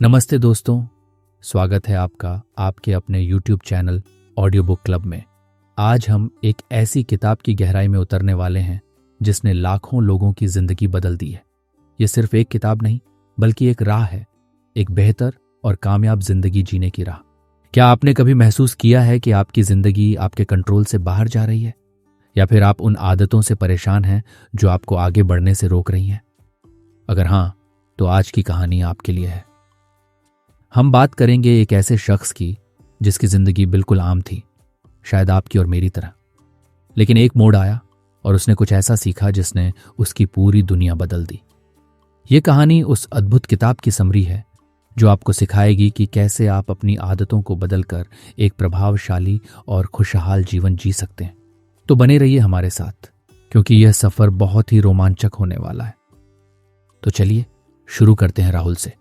नमस्ते दोस्तों, स्वागत है आपका आपके अपने YouTube channel audio book club में। आज हम एक ऐसी किताब की गहराई में उतरने वाले हैं जिसने लाखों लोगों की जिंदगी बदल दी है। ये सिर्फ एक किताब नहीं बल्कि एक राह है, एक बेहतर और कामयाब जिंदगी जीने की राह। क्या आपने कभी महसूस किया है कि आपकी जिंदगी आपके कंट्रोल से बाहर जा रही है, या फिर आप उन आदतों से परेशान हैं जो आपको आगे बढ़ने से रोक रही हैं? अगर हाँ, तो आज की कहानी आपके लिए है। हम बात करेंगे एक ऐसे शख्स की जिसकी जिंदगी बिल्कुल आम थी, शायद आपकी और मेरी तरह। लेकिन एक मोड़ आया और उसने कुछ ऐसा सीखा जिसने उसकी पूरी दुनिया बदल दी। ये कहानी उस अद्भुत किताब की समरी है जो आपको सिखाएगी कि कैसे आप अपनी आदतों को बदलकर एक प्रभावशाली और खुशहाल जीवन जी सकते हैं। तो बने रहिए हमारे साथ, क्योंकि यह सफर बहुत ही रोमांचक होने वाला है। तो चलिए शुरू करते हैं राहुल से।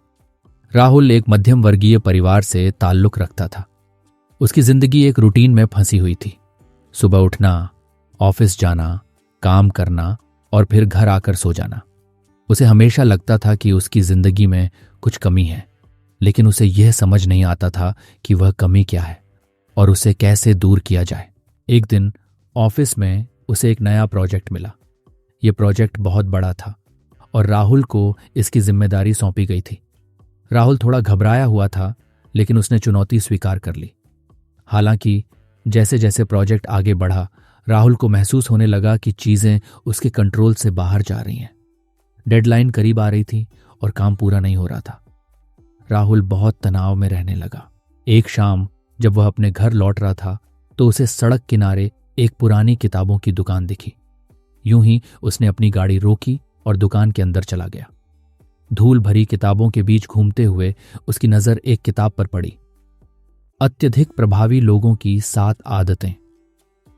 राहुल एक मध्यम वर्गीय परिवार से ताल्लुक रखता था। उसकी जिंदगी एक रूटीन में फंसी हुई थी। सुबह उठना, ऑफिस जाना, काम करना और फिर घर आकर सो जाना। उसे हमेशा लगता था कि उसकी जिंदगी में कुछ कमी है, लेकिन उसे यह समझ नहीं आता था कि वह कमी क्या है और उसे कैसे दूर किया जाए। एक दिन ऑफिस में उसे एक नया प्रोजेक्ट मिला। यह प्रोजेक्ट बहुत बड़ा था और राहुल को इसकी जिम्मेदारी सौंपी गई थी। राहुल थोड़ा घबराया हुआ था, लेकिन उसने चुनौती स्वीकार कर ली। हालांकि जैसे जैसे प्रोजेक्ट आगे बढ़ा, राहुल को महसूस होने लगा कि चीजें उसके कंट्रोल से बाहर जा रही हैं। डेडलाइन करीब आ रही थी और काम पूरा नहीं हो रहा था। राहुल बहुत तनाव में रहने लगा। एक शाम जब वह अपने घर लौट रहा था तो उसे सड़क किनारे एक पुरानी किताबों की दुकान दिखी। यूं ही उसने अपनी गाड़ी रोकी और दुकान के अंदर चला गया। धूल भरी किताबों के बीच घूमते हुए उसकी नजर एक किताब पर पड़ी, अत्यधिक प्रभावी लोगों की 7 आदतें,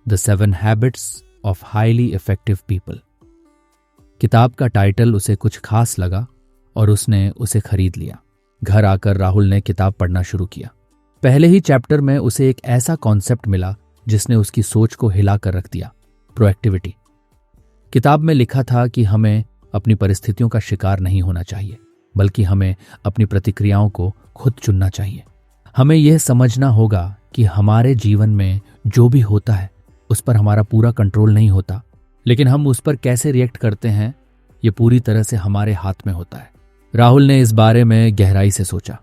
the 7 habits of highly effective people. किताब का टाइटल उसे कुछ खास लगा और उसने उसे खरीद लिया। घर आकर राहुल ने किताब पढ़ना शुरू किया। पहले ही चैप्टर में उसे एक ऐसा कॉन्सेप्ट मिला जिसने उसकी सोच को हिलाकर रख दिया, प्रोएक्टिविटी। किताब में लिखा था कि हमें अपनी परिस्थितियों का शिकार नहीं होना चाहिए, बल्कि हमें अपनी प्रतिक्रियाओं को खुद चुनना चाहिए। हमें यह समझना होगा कि हमारे जीवन में जो भी होता है उस पर हमारा पूरा कंट्रोल नहीं होता, लेकिन हम उस पर कैसे रिएक्ट करते हैं ये पूरी तरह से हमारे हाथ में होता है। राहुल ने इस बारे में गहराई से सोचा।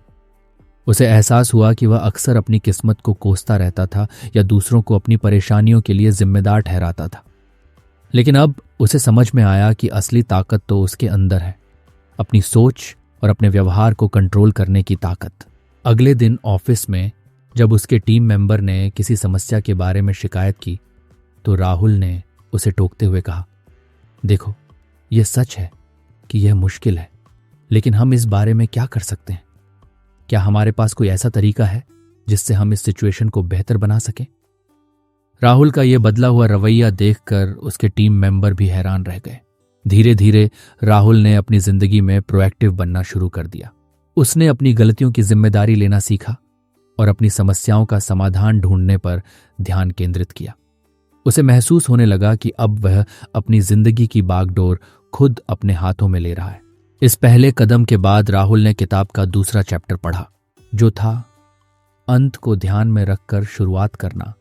उसे एहसास हुआ कि वह अक्सर अपनी किस्मत को कोसता रहता था या दूसरों को अपनी परेशानियों के लिए जिम्मेदार ठहराता था। लेकिन अब उसे समझ में आया कि असली ताकत तो उसके अंदर है, अपनी सोच और अपने व्यवहार को कंट्रोल करने की ताकत। अगले दिन ऑफिस में जब उसके टीम मेंबर ने किसी समस्या के बारे में शिकायत की तो राहुल ने उसे टोकते हुए कहा, देखो, यह सच है कि यह मुश्किल है, लेकिन हम इस बारे में क्या कर सकते हैं? क्या हमारे पास कोई ऐसा तरीका है जिससे हम इस सिचुएशन को बेहतर बना सकें? राहुल का यह बदला हुआ रवैया देखकर उसके टीम मेंबर भी हैरान रह गए। धीरे धीरे राहुल ने अपनी जिंदगी में प्रोएक्टिव बनना शुरू कर दिया। उसने अपनी गलतियों की जिम्मेदारी लेना सीखा और अपनी समस्याओं का समाधान ढूंढने पर ध्यान केंद्रित किया। उसे महसूस होने लगा कि अब वह अपनी जिंदगी की बागडोर खुद अपने हाथों में ले रहा है। इस पहले कदम के बाद राहुल ने किताब का दूसरा चैप्टर पढ़ा, जो था अंत को ध्यान में रखकर शुरुआत करना,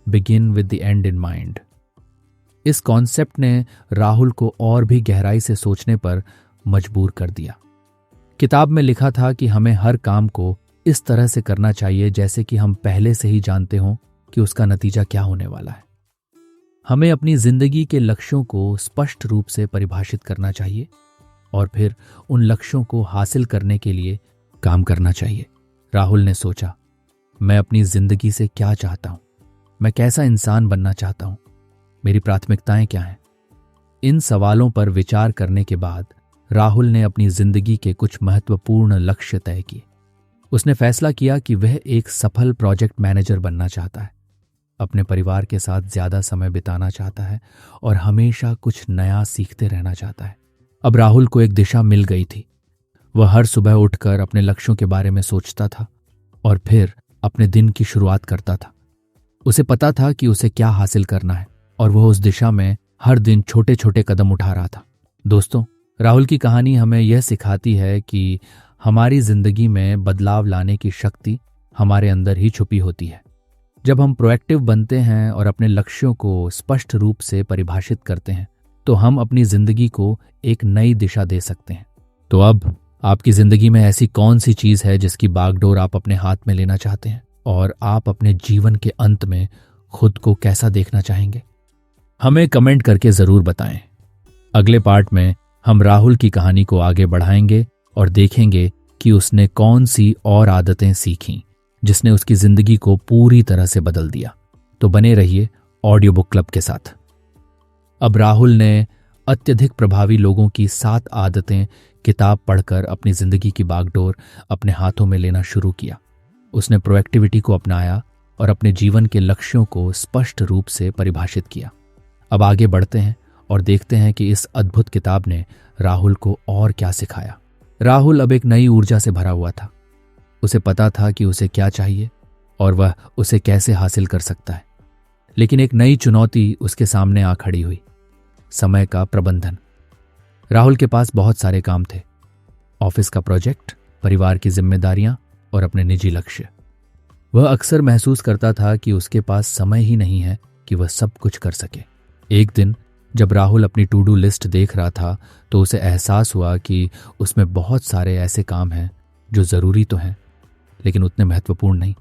begin with the and in mind. इस कॉन्सेप्ट ने राहुल को और भी गहराई से सोचने पर मजबूर कर दिया। किताब में लिखा था कि हमें हर काम को इस तरह से करना चाहिए जैसे कि हम पहले से ही जानते हों कि उसका नतीजा क्या होने वाला है। हमें अपनी जिंदगी के लक्ष्यों को स्पष्ट रूप से परिभाषित करना चाहिए और फिर उन लक्ष्यों को हासिल करने के लिए काम करना चाहिए। राहुल ने सोचा, मैं अपनी जिंदगी से क्या चाहता हूं? मैं कैसा इंसान बनना चाहता हूं? मेरी प्राथमिकताएं क्या हैं? इन सवालों पर विचार करने के बाद राहुल ने अपनी जिंदगी के कुछ महत्वपूर्ण लक्ष्य तय किए। उसने फैसला किया कि वह एक सफल प्रोजेक्ट मैनेजर बनना चाहता है, अपने परिवार के साथ ज्यादा समय बिताना चाहता है और हमेशा कुछ नया सीखते रहना चाहता है। अब राहुल को एक दिशा मिल गई थी। वह हर सुबह उठकर अपने लक्ष्यों के बारे में सोचता था और फिर अपने दिन की शुरुआत करता था। उसे पता था कि उसे क्या हासिल करना है और वह उस दिशा में हर दिन छोटे छोटे कदम उठा रहा था। दोस्तों, राहुल की कहानी हमें यह सिखाती है कि हमारी जिंदगी में बदलाव लाने की शक्ति हमारे अंदर ही छुपी होती है। जब हम प्रोएक्टिव बनते हैं और अपने लक्ष्यों को स्पष्ट रूप से परिभाषित करते हैं तो हम अपनी जिंदगी को एक नई दिशा दे सकते हैं। तो अब आपकी जिंदगी में ऐसी कौन सी चीज है जिसकी बागडोर आप अपने हाथ में लेना चाहते हैं, और आप अपने जीवन के अंत में खुद को कैसा देखना चाहेंगे? हमें कमेंट करके जरूर बताएं। अगले पार्ट में हम राहुल की कहानी को आगे बढ़ाएंगे और देखेंगे कि उसने कौन सी और आदतें सीखीं जिसने उसकी जिंदगी को पूरी तरह से बदल दिया। तो बने रहिए ऑडियो बुक क्लब के साथ। अब राहुल ने अत्यधिक प्रभावी लोगों की 7 आदतें किताब पढ़कर अपनी जिंदगी की बागडोर अपने हाथों में लेना शुरू किया। उसने प्रोएक्टिविटी को अपनाया और अपने जीवन के लक्ष्यों को स्पष्ट रूप से परिभाषित किया। अब आगे बढ़ते हैं और देखते हैं कि इस अद्भुत किताब ने राहुल को और क्या सिखाया। राहुल अब एक नई ऊर्जा से भरा हुआ था। उसे पता था कि उसे क्या चाहिए और वह उसे कैसे हासिल कर सकता है। लेकिन एक नई चुनौती उसके सामने आ खड़ी हुई, समय का प्रबंधन। राहुल के पास बहुत सारे काम थे, ऑफिस का प्रोजेक्ट, परिवार की जिम्मेदारियां और अपने निजी लक्ष्य। वह अक्सर महसूस करता था कि उसके पास समय ही नहीं है कि वह सब कुछ कर सके। एक दिन जब राहुल अपनी टू डू लिस्ट देख रहा था तो उसे एहसास हुआ कि उसमें बहुत सारे ऐसे काम हैं जो ज़रूरी तो हैं लेकिन उतने महत्वपूर्ण नहीं,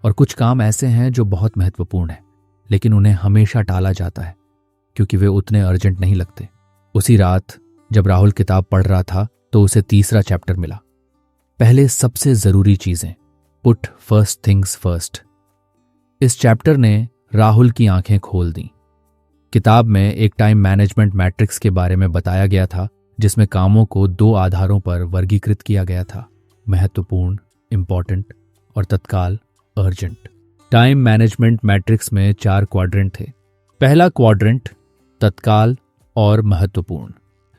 और कुछ काम ऐसे हैं जो बहुत महत्वपूर्ण हैं लेकिन उन्हें हमेशा टाला जाता है क्योंकि वे उतने अर्जेंट नहीं लगते। उसी रात जब राहुल किताब पढ़ रहा था तो उसे तीसरा चैप्टर मिला, पहले सबसे ज़रूरी चीज़ें, पुट फर्स्ट थिंग्स फर्स्ट। इस चैप्टर ने राहुल की आंखें खोल दी। किताब में एक टाइम मैनेजमेंट मैट्रिक्स के बारे में बताया गया था जिसमें कामों को 2 आधारों पर वर्गीकृत किया गया था, महत्वपूर्ण इम्पॉर्टेंट और तत्काल अर्जेंट। टाइम मैनेजमेंट मैट्रिक्स में 4 क्वाड्रेंट थे। पहला क्वाड्रेंट तत्काल और महत्वपूर्ण।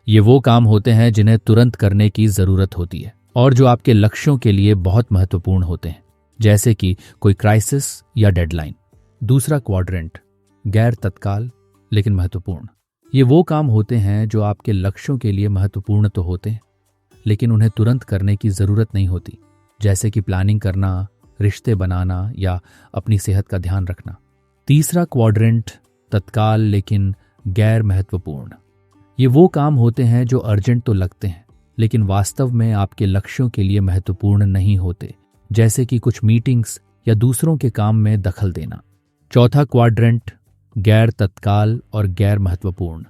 ये वो काम होते हैं जिन्हें तुरंत करने की जरूरत होती है और जो आपके लक्ष्यों के लिए बहुत महत्वपूर्ण होते हैं, जैसे कि कोई क्राइसिस या डेडलाइन। दूसरा क्वाड्रेंट गैर तत्काल लेकिन महत्वपूर्ण। ये वो काम होते हैं जो आपके लक्ष्यों के लिए महत्वपूर्ण तो होते हैं लेकिन उन्हें तुरंत करने की जरूरत नहीं होती, जैसे कि प्लानिंग करना, रिश्ते बनाना या अपनी सेहत का ध्यान रखना। तीसरा क्वाड्रेंट तत्काल लेकिन गैर महत्वपूर्ण। ये वो काम होते हैं जो अर्जेंट तो लगते हैं लेकिन वास्तव में आपके लक्ष्यों के लिए महत्वपूर्ण नहीं होते, जैसे कि कुछ मीटिंग्स या दूसरों के काम में दखल देना। चौथा क्वाड्रेंट गैर तत्काल और गैर महत्वपूर्ण।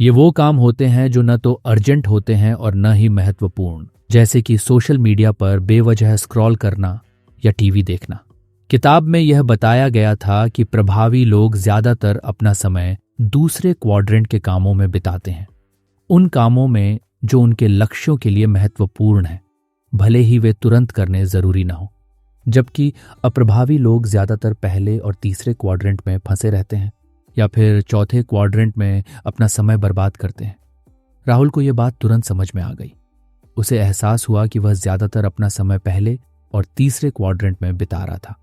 ये वो काम होते हैं जो न तो अर्जेंट होते हैं और न ही महत्वपूर्ण, जैसे कि सोशल मीडिया पर बेवजह स्क्रॉल करना या टीवी देखना। किताब में यह बताया गया था कि प्रभावी लोग ज्यादातर अपना समय दूसरे क्वाड्रेंट के कामों में बिताते हैं, उन कामों में जो उनके लक्ष्यों के लिए महत्वपूर्ण हैं, भले ही वे तुरंत करने जरूरी न हो, जबकि अप्रभावी लोग ज्यादातर पहले और तीसरे क्वाड्रेंट में फंसे रहते हैं या फिर चौथे क्वाड्रेंट में अपना समय बर्बाद करते हैं। राहुल को यह बात तुरंत समझ में आ गई। उसे एहसास हुआ कि वह ज्यादातर अपना समय पहले और तीसरे क्वाड्रेंट में बिता रहा था।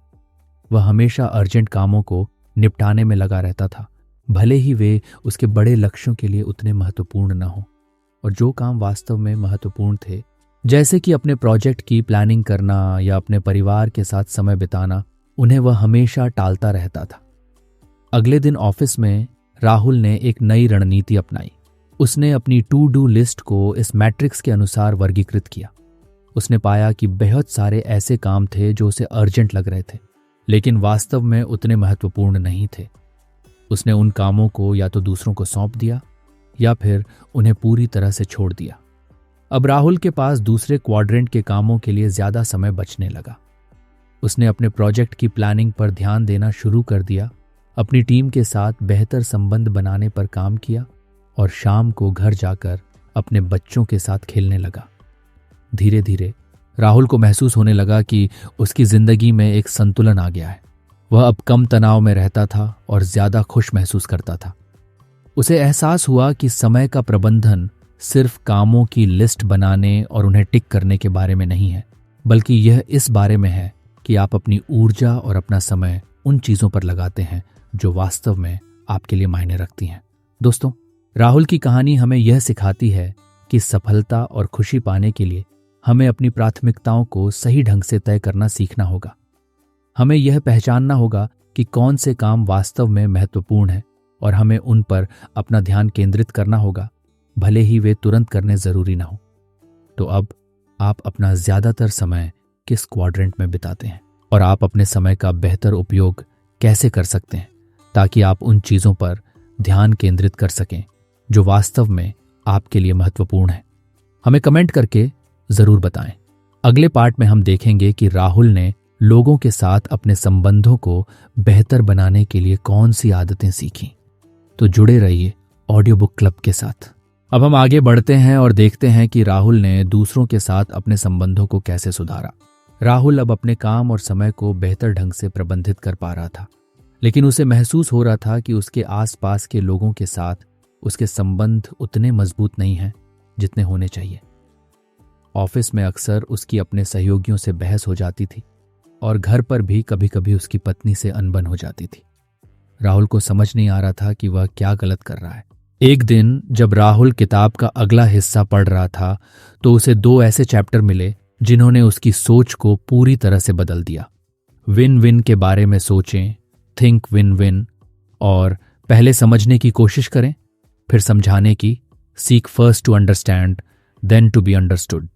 वह हमेशा अर्जेंट कामों को निपटाने में लगा रहता था, भले ही वे उसके बड़े लक्ष्यों के लिए उतने महत्वपूर्ण न हो, और जो काम वास्तव में महत्वपूर्ण थे, जैसे कि अपने प्रोजेक्ट की प्लानिंग करना या अपने परिवार के साथ समय बिताना, उन्हें वह हमेशा टालता रहता था। अगले दिन ऑफिस में राहुल ने एक नई रणनीति अपनाई। उसने अपनी टू डू लिस्ट को इस मैट्रिक्स के अनुसार वर्गीकृत किया। उसने पाया कि बहुत सारे ऐसे काम थे जो उसे अर्जेंट लग रहे थे लेकिन वास्तव में उतने महत्वपूर्ण नहीं थे। उसने उन कामों को या तो दूसरों को सौंप दिया या फिर उन्हें पूरी तरह से छोड़ दिया। अब राहुल के पास दूसरे क्वाड्रेंट के कामों के लिए ज्यादा समय बचने लगा। उसने अपने प्रोजेक्ट की प्लानिंग पर ध्यान देना शुरू कर दिया, अपनी टीम के साथ बेहतर संबंध बनाने पर काम किया और शाम को घर जाकर अपने बच्चों के साथ खेलने लगा। धीरे धीरे राहुल को महसूस होने लगा कि उसकी जिंदगी में एक संतुलन आ गया है। वह अब कम तनाव में रहता था और ज्यादा खुश महसूस करता था। उसे एहसास हुआ कि समय का प्रबंधन सिर्फ कामों की लिस्ट बनाने और उन्हें टिक करने के बारे में नहीं है, बल्कि यह इस बारे में है कि आप अपनी ऊर्जा और अपना समय उन चीजों पर लगाते हैं जो वास्तव में आपके लिए मायने रखती हैं। दोस्तों, राहुल की कहानी हमें यह सिखाती है कि सफलता और खुशी पाने के लिए हमें अपनी प्राथमिकताओं को सही ढंग से तय करना सीखना होगा। हमें यह पहचानना होगा कि कौन से काम वास्तव में महत्वपूर्ण हैं और हमें उन पर अपना ध्यान केंद्रित करना होगा, भले ही वे तुरंत करने जरूरी ना हो। तो अब आप अपना ज्यादातर समय किस क्वाड्रेंट में बिताते हैं और आप अपने समय का बेहतर उपयोग कैसे कर सकते हैं ताकि आप उन चीजों पर ध्यान केंद्रित कर सकें जो वास्तव में आपके लिए महत्वपूर्ण है। हमें कमेंट करके जरूर बताएं। अगले पार्ट में हम देखेंगे कि राहुल ने लोगों के साथ अपने संबंधों को बेहतर बनाने के लिए कौन सी आदतें सीखी। तो जुड़े रहिए ऑडियो बुक क्लब के साथ। अब हम आगे बढ़ते हैं और देखते हैं कि राहुल ने दूसरों के साथ अपने संबंधों को कैसे सुधारा। राहुल अब अपने काम और समय को बेहतर ढंग से प्रबंधित कर पा रहा था, लेकिन उसे महसूस हो रहा था कि उसके आसपास के लोगों के साथ उसके संबंध उतने मजबूत नहीं हैं जितने होने चाहिए। ऑफिस में अक्सर उसकी अपने सहयोगियों से बहस हो जाती थी और घर पर भी कभी कभी उसकी पत्नी से अनबन हो जाती थी। राहुल को समझ नहीं आ रहा था कि वह क्या गलत कर रहा है। एक दिन जब राहुल किताब का अगला हिस्सा पढ़ रहा था तो उसे 2 ऐसे चैप्टर मिले जिन्होंने उसकी सोच को पूरी तरह से बदल दिया। विन विन के बारे में सोचें, थिंक विन विन, और पहले समझने की कोशिश करें फिर समझाने की, seek first to understand then to be understood.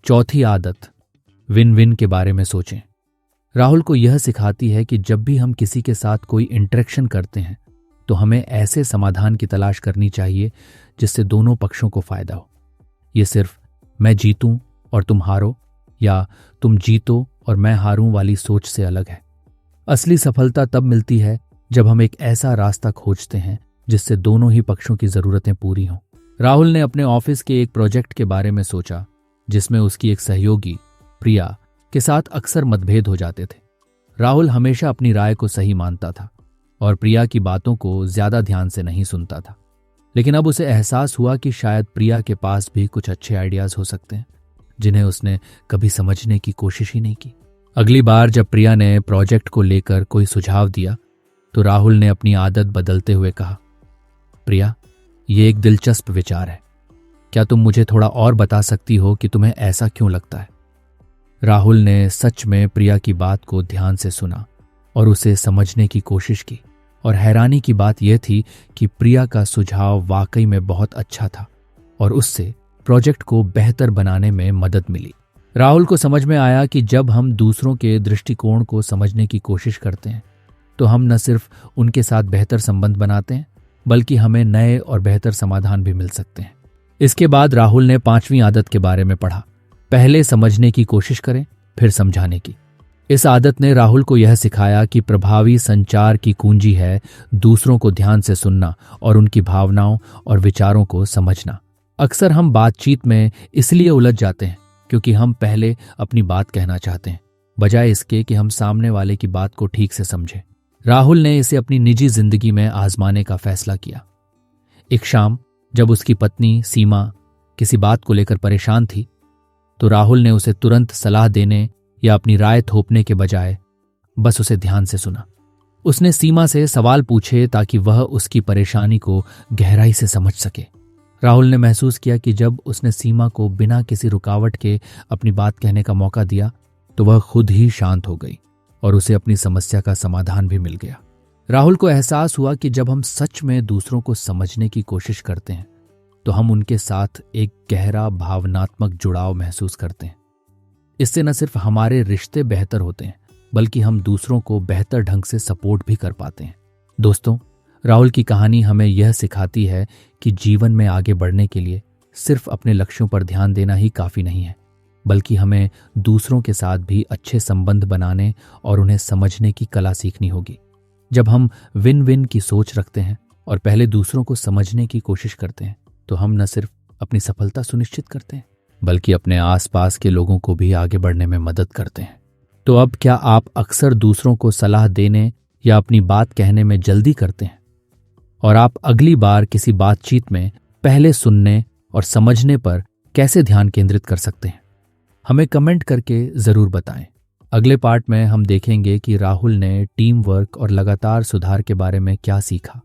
चौथी आदत, विन विन के बारे में सोचें, राहुल को यह सिखाती है कि जब भी हम किसी के साथ कोई इंटरेक्शन करते हैं तो हमें ऐसे समाधान की तलाश करनी चाहिए जिससे दोनों पक्षों को फायदा हो। ये सिर्फ मैं जीतूं और तुम हारो या तुम जीतो और मैं हारूं वाली सोच से अलग है। असली सफलता तब मिलती है जब हम एक ऐसा रास्ता खोजते हैं जिससे दोनों ही पक्षों की जरूरतें पूरी हों। राहुल ने अपने ऑफिस के एक प्रोजेक्ट के बारे में सोचा जिसमें उसकी एक सहयोगी प्रिया के साथ अक्सर मतभेद हो जाते थे। राहुल हमेशा अपनी राय को सही मानता था और प्रिया की बातों को ज्यादा ध्यान से नहीं सुनता था, लेकिन अब उसे एहसास हुआ कि शायद प्रिया के पास भी कुछ अच्छे आइडियाज हो सकते हैं जिन्हें उसने कभी समझने की कोशिश ही नहीं की। अगली बार जब प्रिया ने प्रोजेक्ट को लेकर कोई सुझाव दिया तो राहुल ने अपनी आदत बदलते हुए कहा, प्रिया, ये एक दिलचस्प विचार है, क्या तुम मुझे थोड़ा और बता सकती हो कि तुम्हें ऐसा क्यों लगता है? राहुल ने सच में प्रिया की बात को ध्यान से सुना और उसे समझने की कोशिश की, और हैरानी की बात यह थी कि प्रिया का सुझाव वाकई में बहुत अच्छा था और उससे प्रोजेक्ट को बेहतर बनाने में मदद मिली। राहुल को समझ में आया कि जब हम दूसरों के दृष्टिकोण को समझने की कोशिश करते हैं तो हम न सिर्फ उनके साथ बेहतर संबंध बनाते हैं बल्कि हमें नए और बेहतर समाधान भी मिल सकते हैं। इसके बाद राहुल ने 5वीं आदत के बारे में पढ़ा, पहले समझने की कोशिश करें फिर समझाने की। इस आदत ने राहुल को यह सिखाया कि प्रभावी संचार की कुंजी है दूसरों को ध्यान से सुनना और उनकी भावनाओं और विचारों को समझना। अक्सर हम बातचीत में इसलिए उलझ जाते हैं क्योंकि हम पहले अपनी बात कहना चाहते हैं बजाय इसके कि हम सामने वाले की बात को ठीक से समझें। राहुल ने इसे अपनी निजी जिंदगी में आजमाने का फैसला किया। एक शाम जब उसकी पत्नी सीमा किसी बात को लेकर परेशान थी तो राहुल ने उसे तुरंत सलाह देने या अपनी राय थोपने के बजाय बस उसे ध्यान से सुना। उसने सीमा से सवाल पूछे ताकि वह उसकी परेशानी को गहराई से समझ सके। राहुल ने महसूस किया कि जब उसने सीमा को बिना किसी रुकावट के अपनी बात कहने का मौका दिया तो वह खुद ही शांत हो गई और उसे अपनी समस्या का समाधान भी मिल गया। राहुल को एहसास हुआ कि जब हम सच में दूसरों को समझने की कोशिश करते हैं तो हम उनके साथ एक गहरा भावनात्मक जुड़ाव महसूस करते हैं। इससे न सिर्फ हमारे रिश्ते बेहतर होते हैं बल्कि हम दूसरों को बेहतर ढंग से सपोर्ट भी कर पाते हैं। दोस्तों, राहुल की कहानी हमें यह सिखाती है कि जीवन में आगे बढ़ने के लिए सिर्फ अपने लक्ष्यों पर ध्यान देना ही काफी नहीं है, बल्कि हमें दूसरों के साथ भी अच्छे संबंध बनाने और उन्हें समझने की कला सीखनी होगी। जब हम विन विन की सोच रखते हैं और पहले दूसरों को समझने की कोशिश करते हैं तो हम न सिर्फ अपनी सफलता सुनिश्चित करते हैं बल्कि अपने आसपास के लोगों को भी आगे बढ़ने में मदद करते हैं। तो अब क्या आप अक्सर दूसरों को सलाह देने या अपनी बात कहने में जल्दी करते हैं? और आप अगली बार किसी बातचीत में पहले सुनने और समझने पर कैसे ध्यान केंद्रित कर सकते हैं? हमें कमेंट करके जरूर बताएं। अगले पार्ट में हम देखेंगे कि राहुल ने टीम वर्क और लगातार सुधार के बारे में क्या सीखा।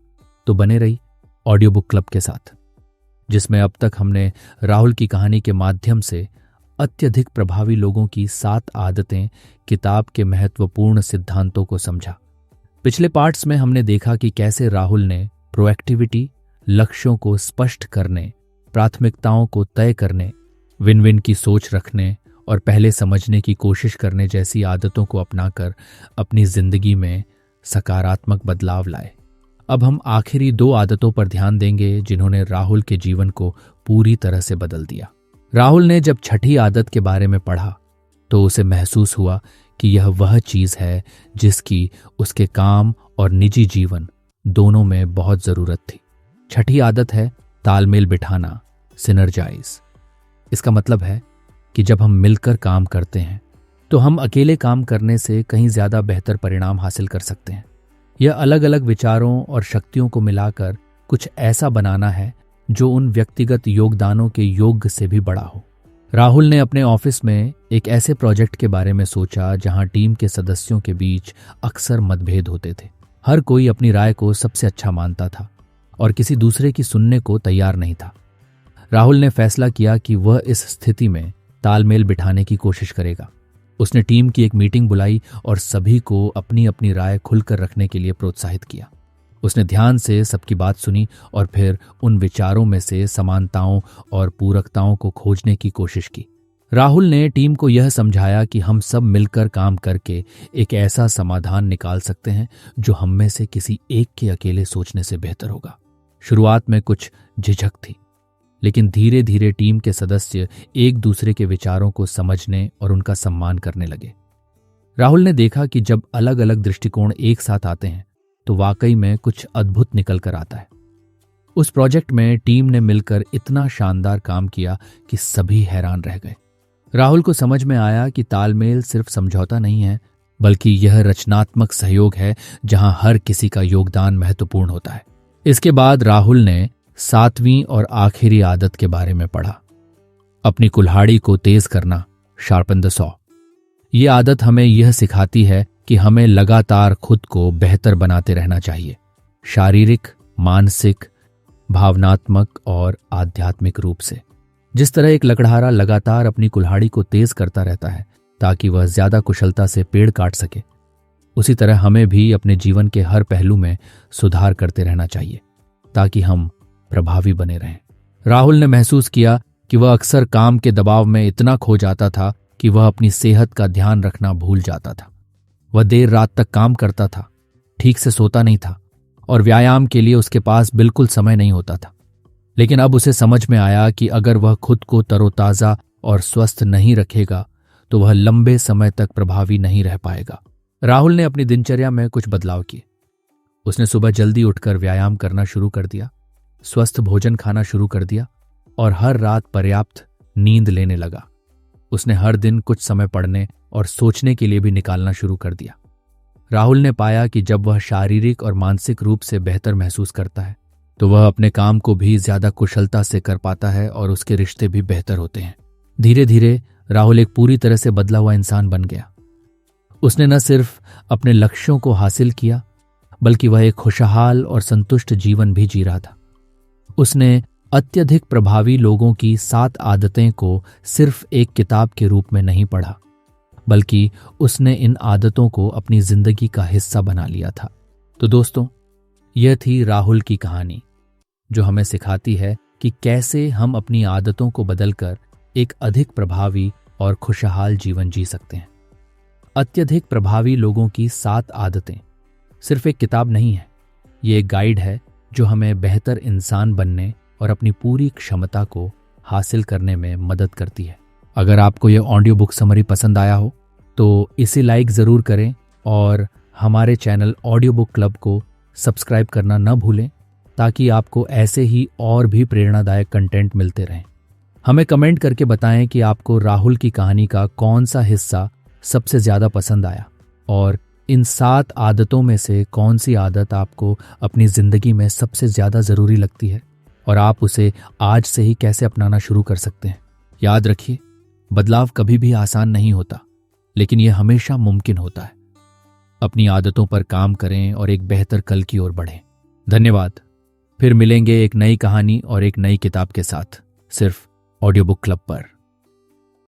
तो बने रही ऑडियो बुक क्लब के साथ, जिसमें अब तक हमने राहुल की कहानी के माध्यम से अत्यधिक प्रभावी लोगों की 7 आदतें किताब के महत्वपूर्ण सिद्धांतों को समझा। पिछले पार्ट्स में हमने देखा कि कैसे राहुल ने प्रोएक्टिविटी, लक्ष्यों को स्पष्ट करने, प्राथमिकताओं को तय करने, विन विन की सोच रखने और पहले समझने की कोशिश करने जैसी आदतों को अपनाकर अपनी जिंदगी में सकारात्मक बदलाव लाए। अब हम आखिरी 2 आदतों पर ध्यान देंगे जिन्होंने राहुल के जीवन को पूरी तरह से बदल दिया। राहुल ने जब छठी आदत के बारे में पढ़ा तो उसे महसूस हुआ कि यह वह चीज है जिसकी उसके काम और निजी जीवन दोनों में बहुत जरूरत थी। छठी आदत है तालमेल बिठाना, सिनर्जाइज। इसका मतलब है कि जब हम मिलकर काम करते हैं तो हम अकेले काम करने से कहीं ज्यादा बेहतर परिणाम हासिल कर सकते हैं। यह अलग अलग विचारों और शक्तियों को मिलाकर कुछ ऐसा बनाना है जो उन व्यक्तिगत योगदानों के योग्य से भी बड़ा हो। राहुल ने अपने ऑफिस में एक ऐसे प्रोजेक्ट के बारे में सोचा जहां टीम के सदस्यों के बीच अक्सर मतभेद होते थे। हर कोई अपनी राय को सबसे अच्छा मानता था और किसी दूसरे की सुनने को तैयार नहीं था। राहुल ने फैसला किया कि वह इस स्थिति में तालमेल बिठाने की कोशिश करेगा। उसने टीम की एक मीटिंग बुलाई और सभी को अपनी अपनी राय खुलकर रखने के लिए प्रोत्साहित किया। उसने ध्यान से सबकी बात सुनी और फिर उन विचारों में से समानताओं और पूरकताओं को खोजने की कोशिश की। राहुल ने टीम को यह समझाया कि हम सब मिलकर काम करके एक ऐसा समाधान निकाल सकते हैं जो हम में से किसी एक के अकेले सोचने से बेहतर होगा। शुरुआत में कुछ झिझक थी, लेकिन धीरे धीरे टीम के सदस्य एक दूसरे के विचारों को समझने और उनका सम्मान करने लगे। राहुल ने देखा कि जब अलग अलग दृष्टिकोण एक साथ आते हैं तो वाकई में कुछ अद्भुत निकल कर आता है। उस प्रोजेक्ट में टीम ने मिलकर इतना शानदार काम किया कि सभी हैरान रह गए। राहुल को समझ में आया कि तालमेल सिर्फ समझौता नहीं है, बल्कि यह रचनात्मक सहयोग है जहां हर किसी का योगदान महत्वपूर्ण होता है। इसके बाद राहुल ने 7वीं और आखिरी आदत के बारे में पढ़ा, अपनी कुल्हाड़ी को तेज करना, शार्पन द सॉ। ये आदत हमें यह सिखाती है कि हमें लगातार खुद को बेहतर बनाते रहना चाहिए, शारीरिक, मानसिक, भावनात्मक और आध्यात्मिक रूप से। जिस तरह एक लकड़हारा लगातार अपनी कुल्हाड़ी को तेज करता रहता है ताकि वह ज्यादा कुशलता से पेड़ काट सके, उसी तरह हमें भी अपने जीवन के हर पहलू में सुधार करते रहना चाहिए ताकि हम प्रभावी बने रहें। राहुल ने महसूस किया कि वह अक्सर काम के दबाव में इतना खो जाता था कि वह अपनी सेहत का ध्यान रखना भूल जाता था। वह देर रात तक काम करता था, ठीक से सोता नहीं था और व्यायाम के लिए उसके पास बिल्कुल समय नहीं होता था। लेकिन अब उसे समझ में आया कि अगर वह खुद को तरोताजा और स्वस्थ नहीं रखेगा तो वह लंबे समय तक प्रभावी नहीं रह पाएगा। राहुल ने अपनी दिनचर्या में कुछ बदलाव किए। उसने सुबह जल्दी उठकर व्यायाम करना शुरू कर दिया, स्वस्थ भोजन खाना शुरू कर दिया और हर रात पर्याप्त नींद लेने लगा। उसने हर दिन कुछ समय पढ़ने और सोचने के लिए भी निकालना शुरू कर दिया। राहुल ने पाया कि जब वह शारीरिक और मानसिक रूप से बेहतर महसूस करता है तो वह अपने काम को भी ज्यादा कुशलता से कर पाता है और उसके रिश्ते भी बेहतर होते हैं। धीरे धीरे राहुल एक पूरी तरह से बदला हुआ इंसान बन गया। उसने न सिर्फ अपने लक्ष्यों को हासिल किया, बल्कि वह एक खुशहाल और संतुष्ट जीवन भी जी रहा था। उसने अत्यधिक प्रभावी लोगों की 7 आदतें को सिर्फ एक किताब के रूप में नहीं पढ़ा, बल्कि उसने इन आदतों को अपनी जिंदगी का हिस्सा बना लिया था। तो दोस्तों, यह थी राहुल की कहानी जो हमें सिखाती है कि कैसे हम अपनी आदतों को बदलकर एक अधिक प्रभावी और खुशहाल जीवन जी सकते हैं। अत्यधिक प्रभावी लोगों की 7 आदतें सिर्फ एक किताब नहीं है, ये एक गाइड है जो हमें बेहतर इंसान बनने और अपनी पूरी क्षमता को हासिल करने में मदद करती है। अगर आपको यह ऑडियो बुक समरी पसंद आया हो तो इसे लाइक ज़रूर करें और हमारे चैनल ऑडियो बुक क्लब को सब्सक्राइब करना न भूलें ताकि आपको ऐसे ही और भी प्रेरणादायक कंटेंट मिलते रहें। हमें कमेंट करके बताएं कि आपको राहुल की कहानी का कौन सा हिस्सा सबसे ज़्यादा पसंद आया और इन 7 आदतों में से कौन सी आदत आपको अपनी ज़िंदगी में सबसे ज़्यादा ज़रूरी लगती है और आप उसे आज से ही कैसे अपनाना शुरू कर सकते हैं। याद रखिए, बदलाव कभी भी आसान नहीं होता, लेकिन यह हमेशा मुमकिन होता है। अपनी आदतों पर काम करें और एक बेहतर कल की ओर बढ़ें। धन्यवाद। फिर मिलेंगे एक नई कहानी और एक नई किताब के साथ, सिर्फ ऑडियो बुक क्लब पर।